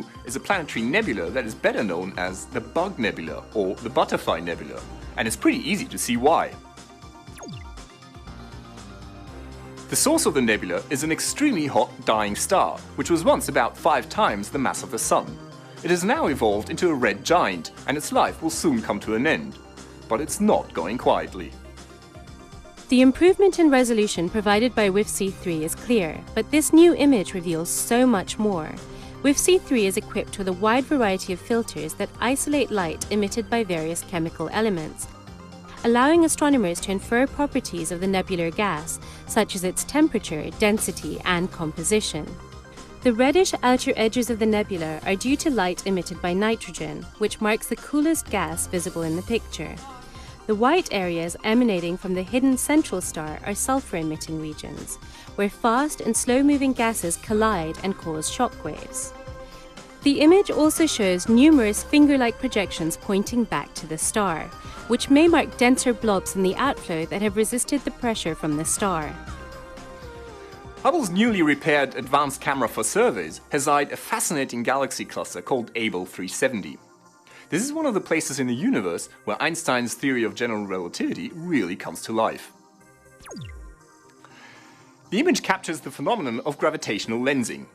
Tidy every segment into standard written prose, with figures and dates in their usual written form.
2 is a planetary nebula that is better known as the Bug Nebula or the Butterfly Nebula, and it's pretty easy to see why. The source of the nebula is an extremely hot dying star, which was once about 5 times the mass of the Sun. It has now evolved into a red giant, and its life will soon come to an end. But it's not going quietly. The improvement in resolution provided by WIFC-3 is clear, but this new image reveals so much more. WIFC-3 is equipped with a wide variety of filters that isolate light emitted by various chemical elements, allowing astronomers to infer properties of the nebular gas, such as its temperature, density, and composition. The reddish outer edges of the nebula are due to light emitted by nitrogen, which marks the coolest gas visible in the picture. The white areas emanating from the hidden central star are sulfur-emitting regions, where fast and slow-moving gases collide and cause shockwaves. The image also shows numerous finger-like projections pointing back to the star, which may mark denser blobs in the outflow that have resisted the pressure from the star. Hubble's newly repaired Advanced Camera for Surveys has eyed a fascinating galaxy cluster called Abell 370. This is one of the places in the universe where Einstein's theory of general relativity really comes to life. The image captures the phenomenon of gravitational lensing.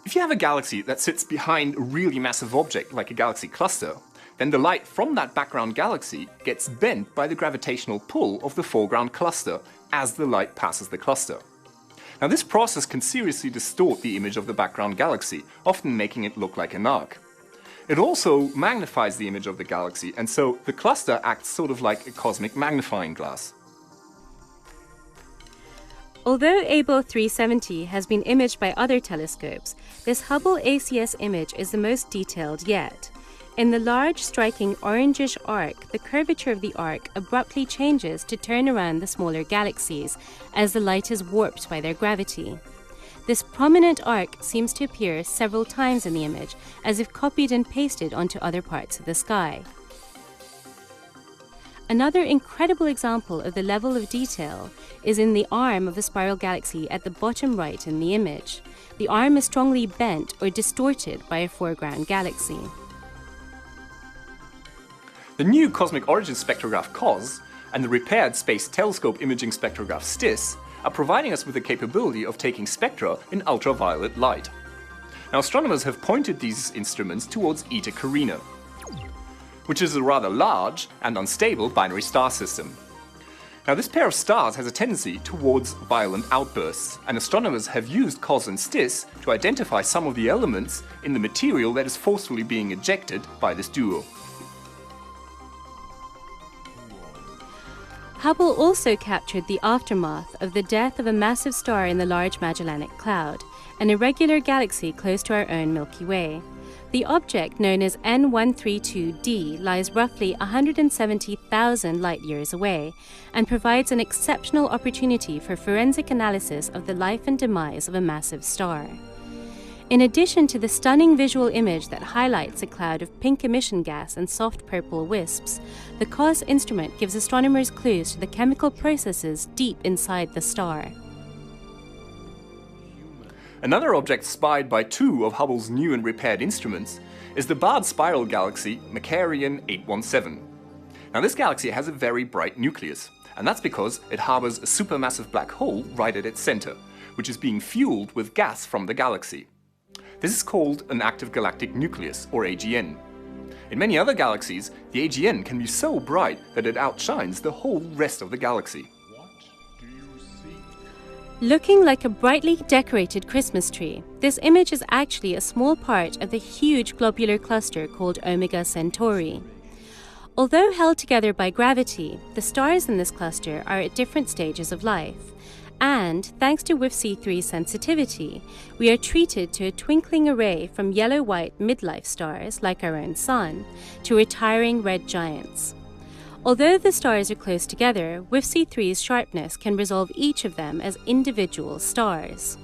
If you have a galaxy that sits behind a really massive object like a galaxy cluster, then the light from that background galaxy gets bent by the gravitational pull of the foreground cluster as the light passes the cluster. Now this process can seriously distort the image of the background galaxy, often making it look like an arc. It also magnifies the image of the galaxy, and so the cluster acts sort of like a cosmic magnifying glass. Although Abell 370 has been imaged by other telescopes, this Hubble ACS image is the most detailed yet. In the large, striking orangish arc, the curvature of the arc abruptly changes to turn around the smaller galaxies as the light is warped by their gravity. This prominent arc seems to appear several times in the image, as if copied and pasted onto other parts of the sky. Another incredible example of the level of detail is in the arm of the spiral galaxy at the bottom right in the image. The arm is strongly bent or distorted by a foreground galaxy. The new Cosmic Origin Spectrograph COS and the repaired Space Telescope Imaging Spectrograph STIS are providing us with the capability of taking spectra in ultraviolet light. Now astronomers have pointed these instruments towards Eta Carinae, which is a rather large and unstable binary star system. Now this pair of stars has a tendency towards violent outbursts, and astronomers have used COS and STIS to identify some of the elements in the material that is forcefully being ejected by this duo. Hubble also captured the aftermath of the death of a massive star in the Large Magellanic Cloud, an irregular galaxy close to our own Milky Way. The object, known as N132d, lies roughly 170,000 light-years away and provides an exceptional opportunity for forensic analysis of the life and demise of a massive star. In addition to the stunning visual image that highlights a cloud of pink emission gas and soft purple wisps, the COS instrument gives astronomers clues to the chemical processes deep inside the star. Another object spied by 2 of Hubble's new and repaired instruments is the barred spiral galaxy Macarian 817. Now this galaxy has a very bright nucleus, and that's because it harbors a supermassive black hole right at its center, which is being fueled with gas from the galaxy. This is called an active galactic nucleus, or AGN. In many other galaxies, the AGN can be so bright that it outshines the whole rest of the galaxy. Looking like a brightly decorated Christmas tree, this image is actually a small part of the huge globular cluster called Omega Centauri. Although held together by gravity, the stars in this cluster are at different stages of life. And, thanks to WIFC-3's sensitivity, we are treated to a twinkling array from yellow-white midlife stars, like our own Sun, to retiring red giants. Although the stars are close together, WIFC-3's sharpness can resolve each of them as individual stars.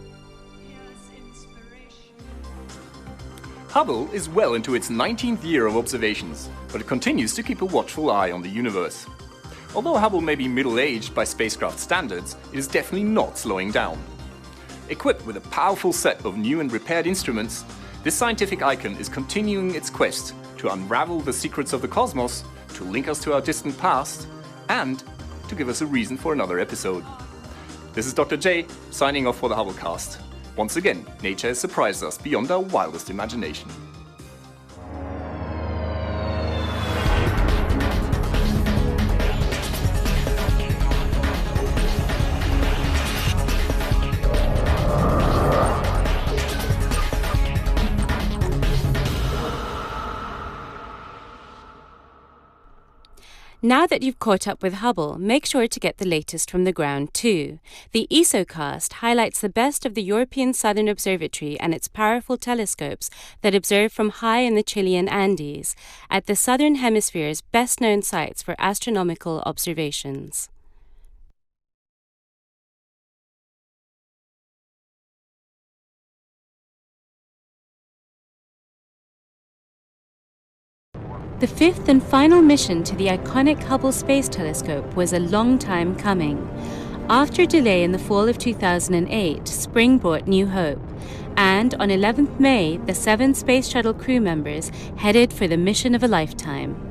Hubble is well into its 19th year of observations, but it continues to keep a watchful eye on the universe. Although Hubble may be middle-aged by spacecraft standards, it is definitely not slowing down. Equipped with a powerful set of new and repaired instruments, This scientific icon is continuing its quest to unravel the secrets of the cosmos, to link us to our distant past, and to give us a reason for another episode. This is Dr. J, signing off for the Hubblecast. Once again, nature has surprised us beyond our wildest imagination. Now that you've caught up with Hubble, make sure to get the latest from the ground too. The ESOcast highlights the best of the European Southern Observatory and its powerful telescopes that observe from high in the Chilean Andes, at the Southern Hemisphere's best-known sites for astronomical observations. The fifth and final mission to the iconic Hubble Space Telescope was a long time coming. After delay in the fall of 2008, spring brought new hope, and on 11th May, the 7 Space Shuttle crew members headed for the mission of a lifetime.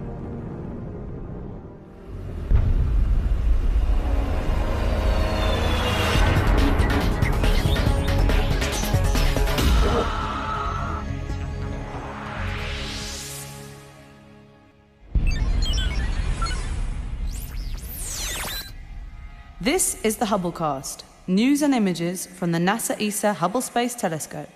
This is the Hubblecast, news and images from the NASA ESA Hubble Space Telescope.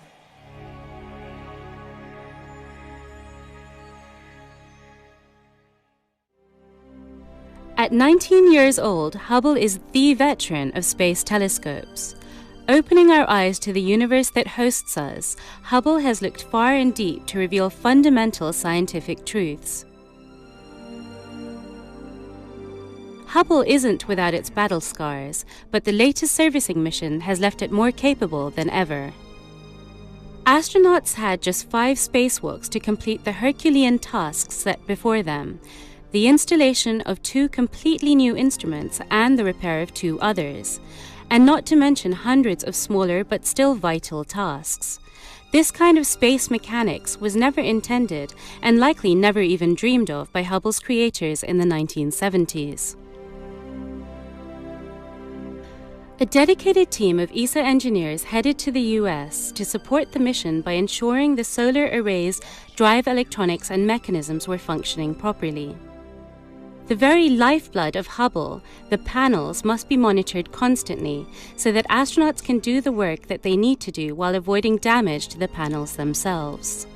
At 19 years old, Hubble is the veteran of space telescopes. Opening our eyes to the universe that hosts us, Hubble has looked far and deep to reveal fundamental scientific truths. Hubble isn't without its battle scars, but the latest servicing mission has left it more capable than ever. Astronauts had just 5 spacewalks to complete the Herculean tasks set before them: the installation of 2 completely new instruments and the repair of 2 others, and not to mention hundreds of smaller but still vital tasks. This kind of space mechanics was never intended and likely never even dreamed of by Hubble's creators in the 1970s. A dedicated team of ESA engineers headed to the US to support the mission by ensuring the solar array's drive electronics and mechanisms were functioning properly. The very lifeblood of Hubble, the panels, must be monitored constantly so that astronauts can do the work that they need to do while avoiding damage to the panels themselves.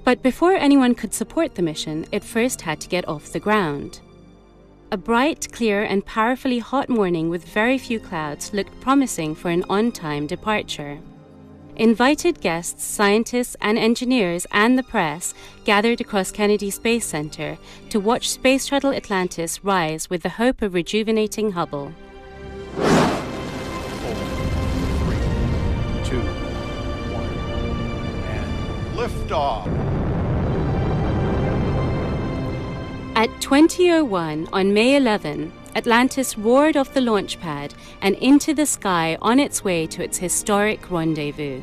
But before anyone could support the mission, it first had to get off the ground. A bright, clear and powerfully hot morning with very few clouds looked promising for an on-time departure. Invited guests, scientists and engineers and the press gathered across Kennedy Space Center to watch Space Shuttle Atlantis rise with the hope of rejuvenating Hubble. 4, 3, 2, 1, and liftoff. At 20:01 on May 11, Atlantis roared off the launch pad and into the sky on its way to its historic rendezvous.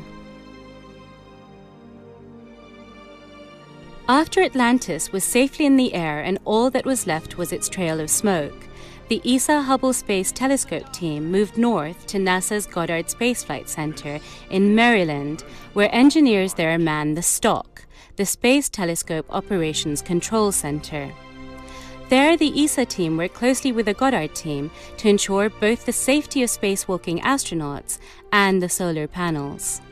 After Atlantis was safely in the air and all that was left was its trail of smoke, the ESA Hubble Space Telescope team moved north to NASA's Goddard Space Flight Center in Maryland, where engineers there man the STOC, the Space Telescope Operations Control Center. There, the ESA team worked closely with the Goddard team to ensure both the safety of spacewalking astronauts and the solar panels.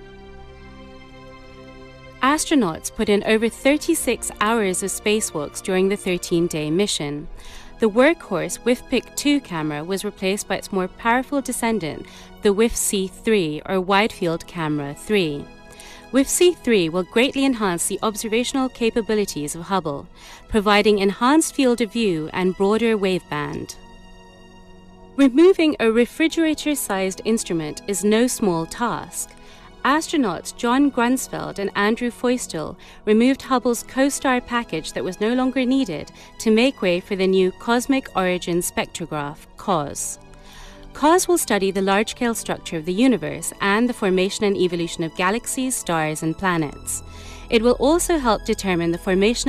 Astronauts put in over 36 hours of spacewalks during the 13-day mission. The workhorse WIFPIC 2 camera was replaced by its more powerful descendant, the WIF-C 3 or Wide Field Camera 3. WIF-C 3 will greatly enhance the observational capabilities of Hubble, providing enhanced field of view and broader waveband. Removing a refrigerator-sized instrument is no small task. Astronauts John Grunsfeld and Andrew Feustel removed Hubble's COSTAR package that was no longer needed to make way for the new Cosmic Origin Spectrograph, COS. COS will study the large-scale structure of the universe and the formation and evolution of galaxies, stars, and planets. It will also help determine the formation